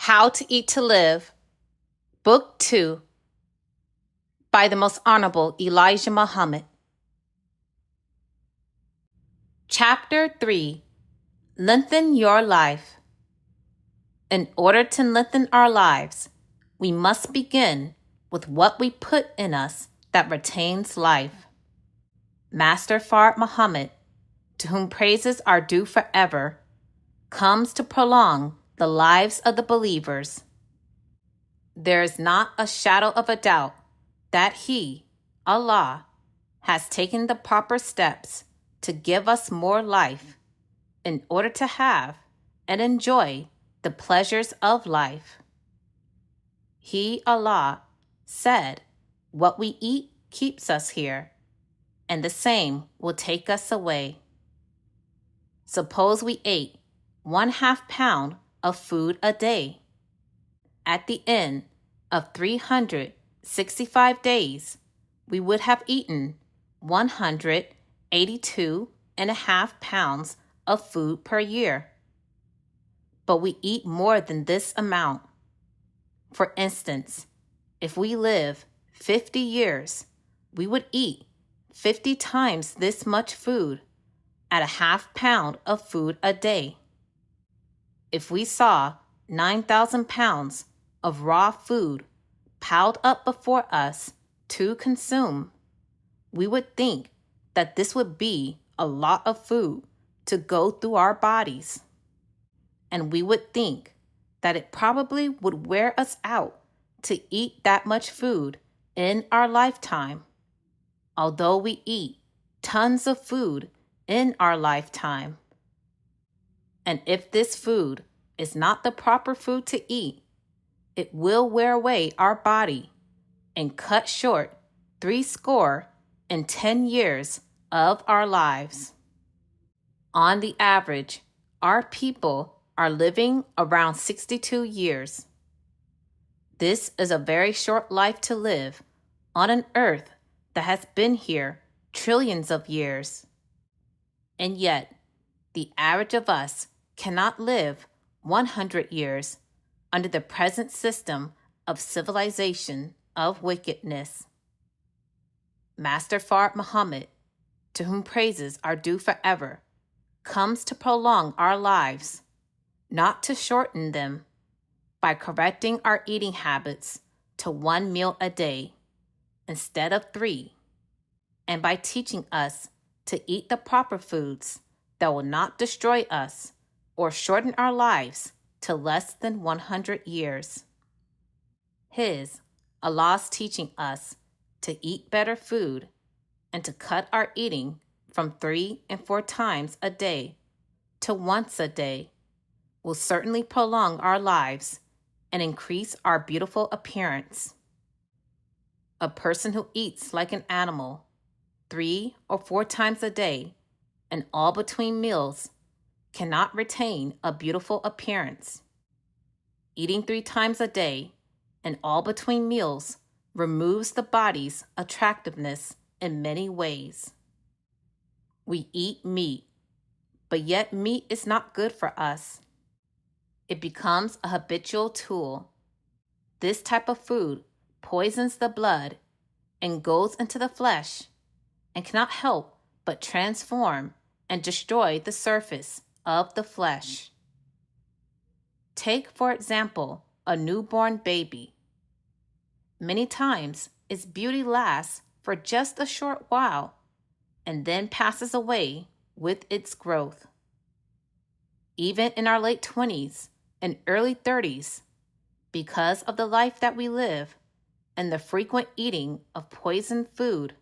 How to Eat to Live, Book 2, by the Most Honorable Elijah Muhammad. Chapter 3, Lengthen Your Life. In order to lengthen our lives, we must begin with what we put in us that retains life. Master Fard Muhammad, to whom praises are due forever, comes to prolong the lives of the believers. There is not a shadow of a doubt that He, Allah, has taken the proper steps to give us more life in order to have and enjoy the pleasures of life. He, Allah, said, "What we eat keeps us here, and the same will take us away." Suppose we ate 1/2 pound of food a day. At the end of 365 days, we would have eaten 182.5 pounds of food per year. But we eat more than this amount. For instance, if we live 50 years, we would eat 50 times this much food at 1/2 pound of food a day. If we saw 9,000 pounds of raw food piled up before us to consume, we would think that this would be a lot of food to go through our bodies. And we would think that it probably would wear us out to eat that much food in our lifetime, although we eat tons of food in our lifetime. And if this food is not the proper food to eat, it will wear away our body and cut short 70 years of our lives. On the average, our people are living around 62 years. This is a very short life to live on an earth that has been here trillions of years. And yet, the average of us cannot live 100 years under the present system of civilization of wickedness. Master Fard Muhammad, to whom praises are due forever, comes to prolong our lives, not to shorten them, by correcting our eating habits to 1 meal a day instead of 3, and by teaching us to eat the proper foods that will not destroy us or shorten our lives to less than 100 years. His, Allah's, teaching us to eat better food and to cut our eating from 3 and 4 times a day to once a day will certainly prolong our lives and increase our beautiful appearance. A person who eats like an animal 3 or 4 times a day and all between meals cannot retain a beautiful appearance. Eating 3 times a day and all between meals removes the body's attractiveness in many ways. We eat meat, but yet meat is not good for us. It becomes a habitual tool. This type of food poisons the blood and goes into the flesh and cannot help but transform and destroy the surface of the flesh. Take, for example, a newborn baby. Many times its beauty lasts for just a short while and then passes away with its growth. Even in our late 20s and early 30s, because of the life that we live and the frequent eating of poisoned food,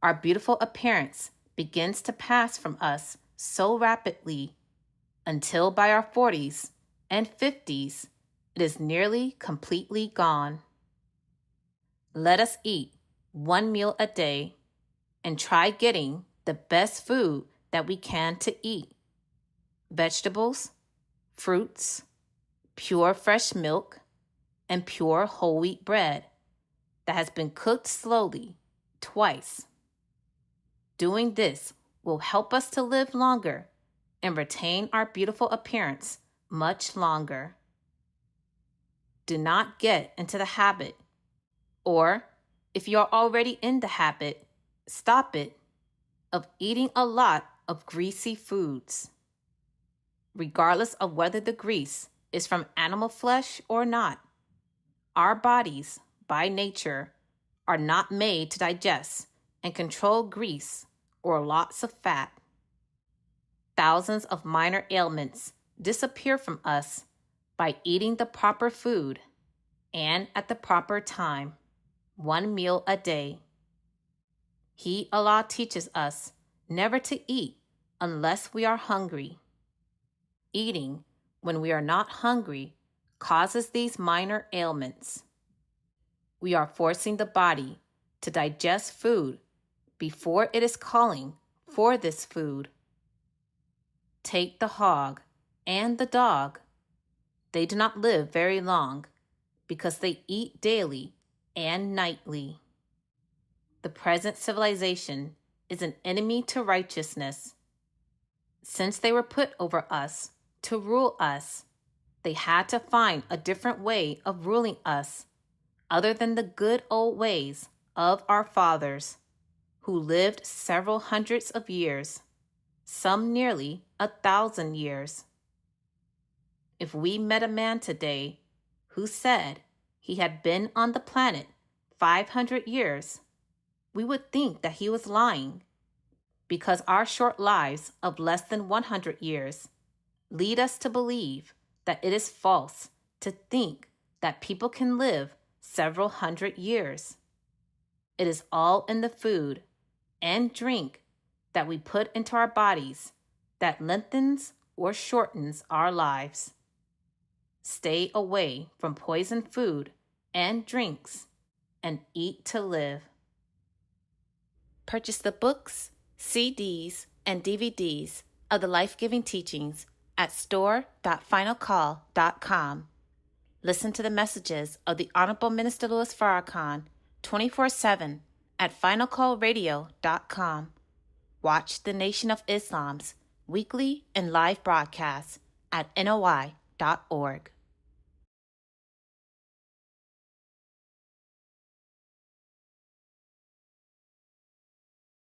our beautiful appearance begins to pass from us so rapidly until by our 40s and 50s, it is nearly completely gone. Let us eat 1 meal a day and try getting the best food that we can to eat. Vegetables, fruits, pure fresh milk, and pure whole wheat bread that has been cooked slowly twice. Doing this will help us to live longer and retain our beautiful appearance much longer. Do not get into the habit, or if you're already in the habit, stop it, of eating a lot of greasy foods. Regardless of whether the grease is from animal flesh or not, our bodies, by nature, are not made to digest and control grease or lots of fat. Thousands of minor ailments disappear from us by eating the proper food and at the proper time, 1 meal a day. Allah teaches us never to eat unless we are hungry. Eating when we are not hungry causes these minor ailments. We are forcing the body to digest food before it is calling for this food. Take the hog and the dog. They do not live very long because they eat daily and nightly. The present civilization is an enemy to righteousness. Since they were put over us to rule us, they had to find a different way of ruling us other than the good old ways of our fathers, who lived several hundreds of years, some nearly 1,000 years. If we met a man today who said he had been on the planet 500 years, we would think that he was lying, because our short lives of less than 100 years lead us to believe that it is false to think that people can live several hundred years. It is all in the food and drink that we put into our bodies that lengthens or shortens our lives. Stay away from poisoned food and drinks and eat to live. Purchase the books, CDs, and DVDs of the life-giving teachings at store.finalcall.com. Listen to the messages of the Honorable Minister Louis Farrakhan 24/7 at finalcallradio.com. Watch the Nation of Islam's weekly and live broadcasts at NOI.org.